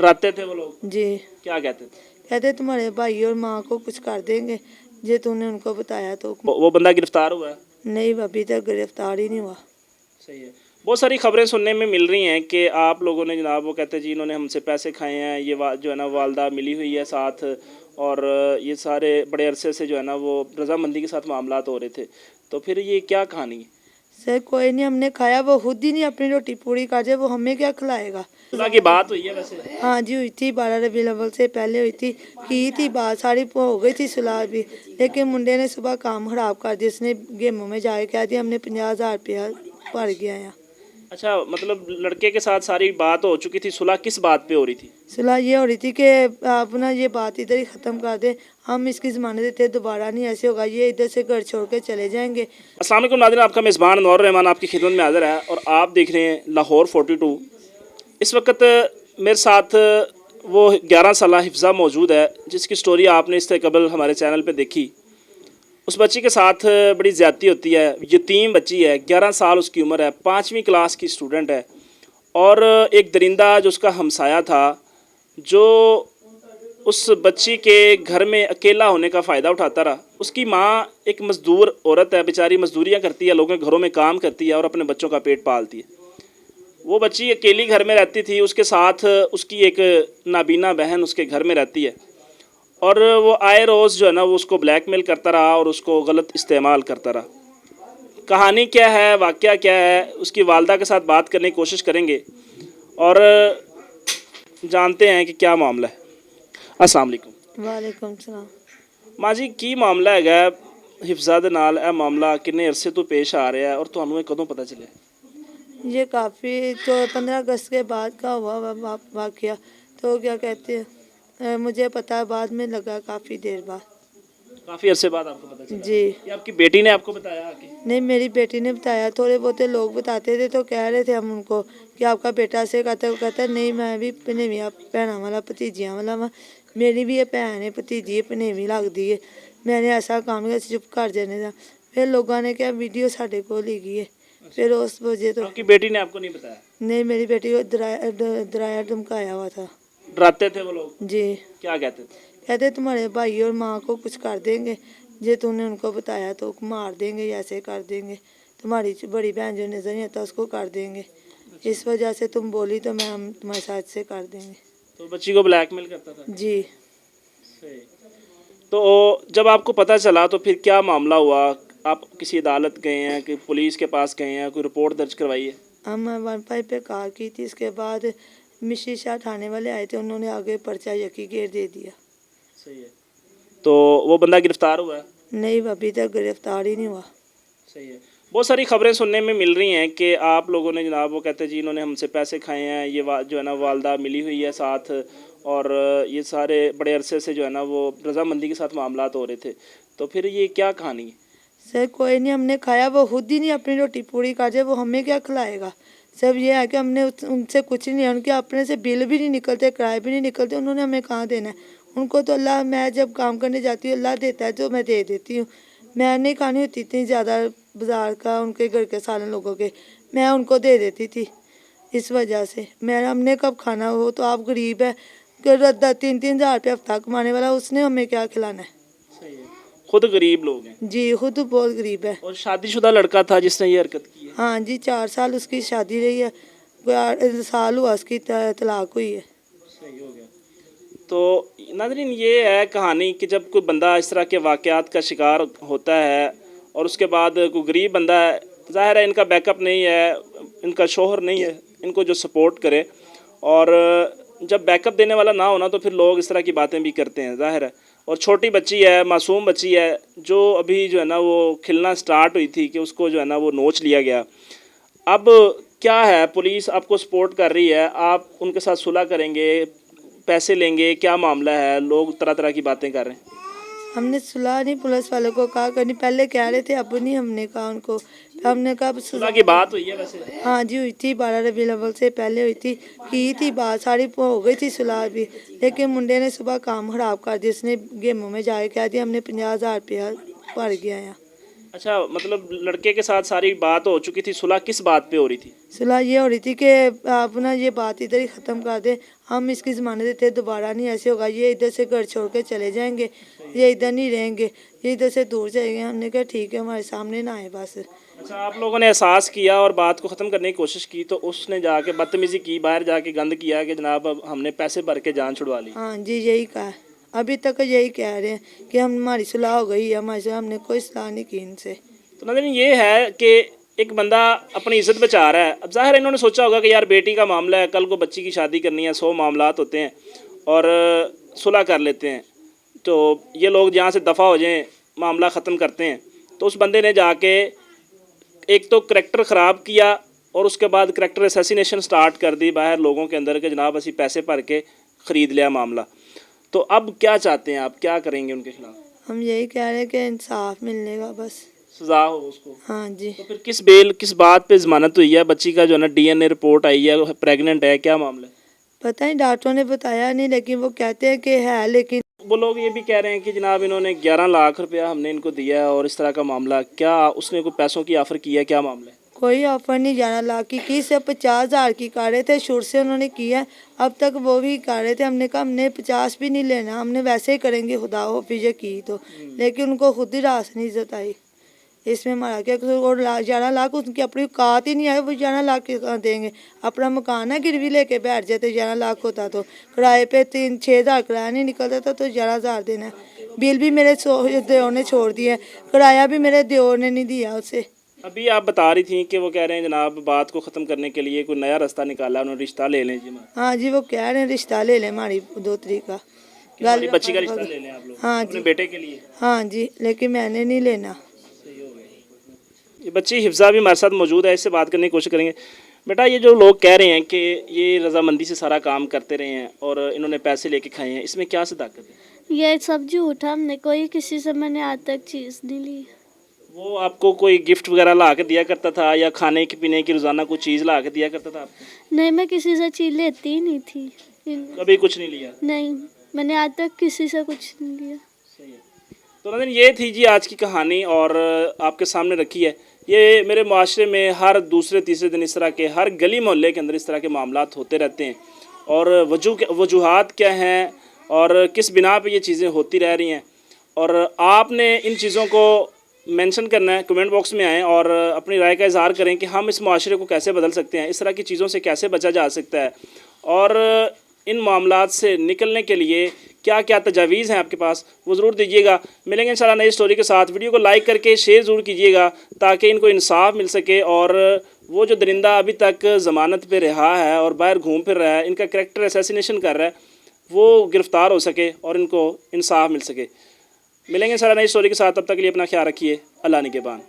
डराते थे वो लोग? जी। क्या कहते थे? कहते तुम्हारे भाई और माँ को कुछ कर देंगे जे तूने उनको बताया तो। वो बंदा गिरफ्तार हुआ है? नहीं, अभी तक गिरफ्तार ही नहीं हुआ। सही है। बहुत सारी खबरें सुनने में मिल रही हैं कि आप लोगों ने जनाब, वो कहते हैं जी इन्होंने हमसे पैसे खाए हैं, ये जो है ना वालदा मिली हुई है साथ, और ये सारे बड़े अरसे से जो है ना वो रजामंदी के साथ मामलात हो रहे थे, तो फिर ये क्या कहानी है? सर कोई नहीं, हमने खाया, वो खुद ही नहीं अपनी रोटी पूरी कर जाए, वो हमें क्या खिलाएगा। सुलह की बात हुई है वैसे? हाँ जी, हुई थी 12 रबीउल अव्वल से पहले हुई थी, की थी बात सारी, हो गई थी सुलह भी, लेकिन मुंडे ने सुबह काम खराब कर दिया। उसने गेमों में जाके कह दिया हमने 50,000 रुपया भर गया है। अच्छा, मतलब लड़के के साथ सारी बात हो चुकी थी, सुलह किस बात पे हो रही थी? सुलह ये हो रही थी कि आप ना ये बात इधर ही ख़त्म कर दे, हम इसकी ज़मानत देते दोबारा नहीं ऐसे होगा, ये इधर से घर छोड़ के चले जाएंगे। अस्सलाम वालेकुम नाज़रीन, आपका मेज़बान अनवर रहमान आपकी खिदमत में हाज़िर है और आप देख रहे हैं लाहौर 42। इस वक्त मेरे साथ वो 11 साल हिफ्ज़ा मौजूद है जिसकी स्टोरी आपने इससे कबल हमारे चैनल पे देखी। उस बच्ची के साथ बड़ी ज़्यादती होती है, यतीम बच्ची है, 11 साल उसकी उम्र है, 5वीं क्लास की स्टूडेंट है, और एक दरिंदा जो उसका हमसाया था, जो उस बच्ची के घर में अकेला होने का फ़ायदा उठाता रहा। उसकी माँ एक मज़दूर औरत है, बेचारी मज़दूरियाँ करती है, लोगों के घरों में काम करती है और अपने बच्चों का पेट पालती है। वो बच्ची अकेली घर में रहती थी, उसके साथ उसकी एक नाबीना बहन उसके घर में रहती है, और वो आए रोज़ जो है ना वो उसको ब्लैकमेल करता रहा और उसको गलत इस्तेमाल करता रहा। कहानी क्या है, वाक़या क्या है, उसकी वालदा के साथ बात करने की कोशिश करेंगे और जानते हैं कि क्या मामला है। अस्सलाम वालेकुम। वालेकुम सलाम। माँ जी की मामला है हिफ्ज़ा दे नाल, यह मामला किन्ने अरसे तो पेश आ रहा है और तुहानू ये कदों पता चलिया? ये काफ़ी तो 15 अगस्त के बाद का हुआ वाक़या, तो क्या कहते हैं, मुझे पता है बाद में लगा काफ़ी देर बाद। काफ़ी अरसे बाद आपको पता चला? जी। ये आपकी बेटी ने आपको बताया आके? नहीं, मेरी बेटी ने बताया, थोड़े बहुते लोग बताते थे तो कह रहे थे हम उनको कि आपका बेटा से कहता है, वो कहता है नहीं मैं भी भनेवियां भैनों वाला भतीजियां वाला वा, मेरी भी ये भैन है भतीजी है भनेवी लगती है, मैंने ऐसा काम किया चुप कर जाने का। फिर लोगों ने क्या वीडियो साढ़े को ली गई है, फिर उस वजह तो। आपकी बेटी ने आपको नहीं बताया? नहीं, मेरी बेटी को डराया धमकाया हुआ था। डराते थे वो लोग? जी। क्या कहते थे? कहते तुम्हारे भाई और माँ को कुछ कर देंगे जे तूने उनको बताया तो, मार देंगे या ऐसे कर देंगे, तुम्हारी बड़ी बहन जो नज़र नहीं आता उसको कर देंगे, इस वजह से तुम बोली तो मैं हम तुम्हारे साथ से कर देंगे। तो बच्ची को ब्लैकमेल करता था? जी। सही। तो जब आपको पता चला तो फिर क्या मामला हुआ? आप किसी अदालत गए हैं कि पुलिस के पास गए हैं, कोई रिपोर्ट दर्ज करवाई है? हम 1 पे कार की थी, इसके बाद मिश्री शाह थाने वाले आए थे, उन्होंने आगे पर्चा यकी घेर दे दिया। सही है। तो वो बंदा गिरफ्तार हुआ है? नहीं, अभी तक गिरफ्तार ही नहीं हुआ। सही है। बहुत सारी खबरें सुनने में मिल रही हैं कि आप लोगों ने जनाब, वो कहते हैं जी इन्होंने हमसे पैसे खाए हैं, ये जो है ना वालदा मिली हुई है साथ, और ये सारे बड़े अरसे से जो है ना वो रजामंदी के साथ मामलात हो रहे थे, तो फिर ये क्या कहानी है? सर कोई नहीं, हमने खाया, वो खुद ही नहीं अपनी रोटी पूरी कर जाए, वो हमें क्या खिलाएगा। सब ये है कि हमने उनसे कुछ नहीं है, उनके अपने से बिल भी नहीं निकलते, किराए भी नहीं निकलते, उन्होंने हमें कहाँ देना है। उनको तो अल्लाह, मैं जब काम करने जाती हूँ अल्लाह देता है जो मैं दे देती हूँ, मैं नहीं खानी होती इतनी ज़्यादा बाज़ार का उनके घर के सारे लोगों के, मैं उनको दे देती थी। इस वजह से मैं, हमने कब खाना, हो तो आप गरीब है, 3-3 हज़ार रुपया हफ्ता कमाने वाला, उसने हमें क्या खिलाना है। सही है। खुद गरीब लोग हैं? जी, खुद बहुत गरीब है। और शादीशुदा लड़का था जिसने ये हरकत की है? हाँ जी, 4 साल उसकी शादी रही है, 8 साल हुआ उसकी तलाक हुई है। सही हो गया। तो नाज़रीन ये है कहानी कि जब कोई बंदा इस तरह के वाक़यात का शिकार होता है और उसके बाद कोई गरीब बंदा है, ज़ाहिर है इनका बैकअप नहीं है, इनका शोहर नहीं है इनको जो सपोर्ट करे, और जब बैकअप देने वाला ना होना तो फिर लोग इस तरह की बातें भी करते हैं, ज़ाहिर है। और छोटी बच्ची है, मासूम बच्ची है, जो अभी जो है ना वो खिलना स्टार्ट हुई थी कि उसको जो है ना वो नोच लिया गया। अब क्या है, पुलिस आपको सपोर्ट कर रही है, आप उनके साथ सुलह करेंगे, पैसे लेंगे, क्या मामला है? लोग तरह तरह की बातें कर रहे हैं। हमने सुलह नहीं पुलिस वालों को कहा करनी, पहले कह रहे थे, अब नहीं हमने कहा उनको, हमने कहा सुलह की बात हुई है वैसे? हाँ जी, हुई थी 12 रबीउल अव्वल से पहले हुई थी, की थी बात सारी, हो गई थी सुलह भी, लेकिन मुंडे ने सुबह काम खराब कर दिया। उसने गेमों में जाके कह दिया हमने 50,000 रुपया भर गया है। अच्छा, मतलब लड़के के साथ सारी बात हो चुकी थी, सुलह किस बात पे हो रही थी? सुलह ये हो रही थी कि आप ना ये बात इधर ही ख़त्म कर दें, हम इसकी ज़मानत देते हैं, दोबारा नहीं ऐसे होगा, ये इधर से घर छोड़ के चले जाएंगे, ये इधर नहीं रहेंगे, ये इधर से दूर जाएंगे। हमने कहा ठीक है, हमारे सामने ना आए बस। अच्छा, आप लोगों ने एहसास किया और बात को ख़त्म करने की कोशिश की, तो उसने जाके बदतमीज़ी की, बाहर जाके गंद किया कि जनाब अब हमने पैसे भर के जान छुड़वा ली। हाँ जी, यही कहा है, अभी तक यही कह रहे हैं कि हमारी सुलह हो गई है, हमारी सुलह, हमने कोई सलाह नहीं की इनसे। तो नाज़रीन ये है कि एक बंदा अपनी इज़्ज़त बचा रहा है। अब ज़ाहिर है इन्होंने सोचा होगा कि यार बेटी का मामला है, कल को बच्ची की शादी करनी है, 100 मामलात होते हैं और सुलह कर लेते हैं, तो ये लोग यहाँ से दफ़ा हो जाएं, मामला ख़त्म करते हैं। तो उस बंदे ने जाके एक तो करैक्टर ख़राब किया और उसके बाद करैक्टर असैसिनेशन स्टार्ट कर दी बाहर लोगों के अंदर कि जनाब असी पैसे भर के ख़रीद लिया मामला। तो अब क्या चाहते हैं आप, क्या करेंगे उनके खिलाफ? हम यही कह रहे हैं कि इंसाफ मिलने का बस। सज़ा हो उसको। हाँ जी। तो फिर किस बात पे ज़मानत हुई है? बच्ची का जो है ना DNA रिपोर्ट आई है, प्रेग्नेंट है, क्या मामला है? पता नहीं, डॉक्टरों ने बताया नहीं, लेकिन वो कहते हैं कि है, लेकिन वो लोग ये भी कह रहे हैं कि जनाब इन्होंने 11 लाख रुपया हमने इनको दिया है और इस तरह का मामला। क्या उसने कोई पैसों की ऑफ़र की है, क्या मामला है? कोई ऑफर नहीं, 11 लाख की सिर्फ 50,000 की कर रहे थे, शुरू से उन्होंने किया है, अब तक वो भी कर रहे थे। हमने कहा हमने 50 भी नहीं लेना, हमने वैसे ही करेंगे, खुदा हो फिर की तो, लेकिन उनको खुद ही रास नहीं इज्जत आई। इसमें हमारा क्या कसूर? और 11 लाख उनकी अपनी औकात ही नहीं है, वो 11 लाख कहाँ देंगे? अपना मकान है, गिरवी लेके बैठ जाते, 11 लाख होता तो किराए पे 6,000 किराया नहीं निकलता था, तो 11,000 देना है। बिल भी मेरे देवर ने छोड़ दिया, किराया भी मेरे देवर ने नहीं दिया उसे। अभी आप बता रही थी कि वो कह रहे हैं जनाब बात को ख़त्म करने के लिए कोई नया रास्ता निकाला, उन्होंने रिश्ता ले लें जी हमारा। हाँ जी, वो कह रहे हैं रिश्ता ले लें हमारी दोतरी का, कि हमारी बच्ची का रिश्ता ले लें आप लोग हाँ अपने जी, बेटे के लिए। हाँ जी, लेकिन मैंने नहीं लेना। ये बच्ची हिफ्ज़ा भी हमारे साथ मौजूद है, इससे बात करने की कोशिश करेंगे। बेटा, ये जो लोग कह रहे हैं कि ये रजामंदी से सारा काम करते रहे हैं और इन्होंने पैसे लेके खाए हैं, इसमें क्या सदाकत है? ये सब झूठ है, हमने कोई किसी से मैंने आज तक चीज़ नहीं ली। वो आपको कोई गिफ्ट वगैरह ला के दिया करता था या खाने की पीने की रोज़ाना कोई चीज़ ला के दिया करता था आपको? नहीं, मैं किसी से चीज़ लेती ही नहीं थी। कभी कुछ नहीं लिया? नहीं, मैंने आज तक किसी से कुछ नहीं लिया। सही है। तो नाज़रीन ये थी जी आज की कहानी और आपके सामने रखी है। ये मेरे माशरे में हर दूसरे तीसरे दिन इस तरह के, हर गली मोहल्ले के अंदर इस तरह के मामलात होते रहते हैं और वजूहात क्या हैं और किस बिना पे ये चीज़ें होती रह रही हैं, और आपने इन चीज़ों को मेंशन करना है। कमेंट बॉक्स में आएँ और अपनी राय का इज़हार करें कि हम इस माशरे को कैसे बदल सकते हैं, इस तरह की चीज़ों से कैसे बचा जा सकता है और इन मामलात से निकलने के लिए क्या क्या तजावीज़ हैं आपके पास, वो ज़रूर दीजिएगा। मिलेंगे इंशाल्लाह नई स्टोरी के साथ। वीडियो को लाइक करके शेयर ज़रूर कीजिएगा ताकि इनको इंसाफ मिल सके और वो जो दरिंदा अभी तक ज़मानत पे रहा है और बाहर घूम फिर रहा है, इनका करैक्टर असैसिनेशन कर रहा है, वो गिरफ़्तार हो सके और इनको इंसाफ मिल सके। मिलेंगे इंशाल्लाह नई स्टोरी के साथ, तब तक के लिए अपना ख्याल रखिए। अल्लाह निगहबान।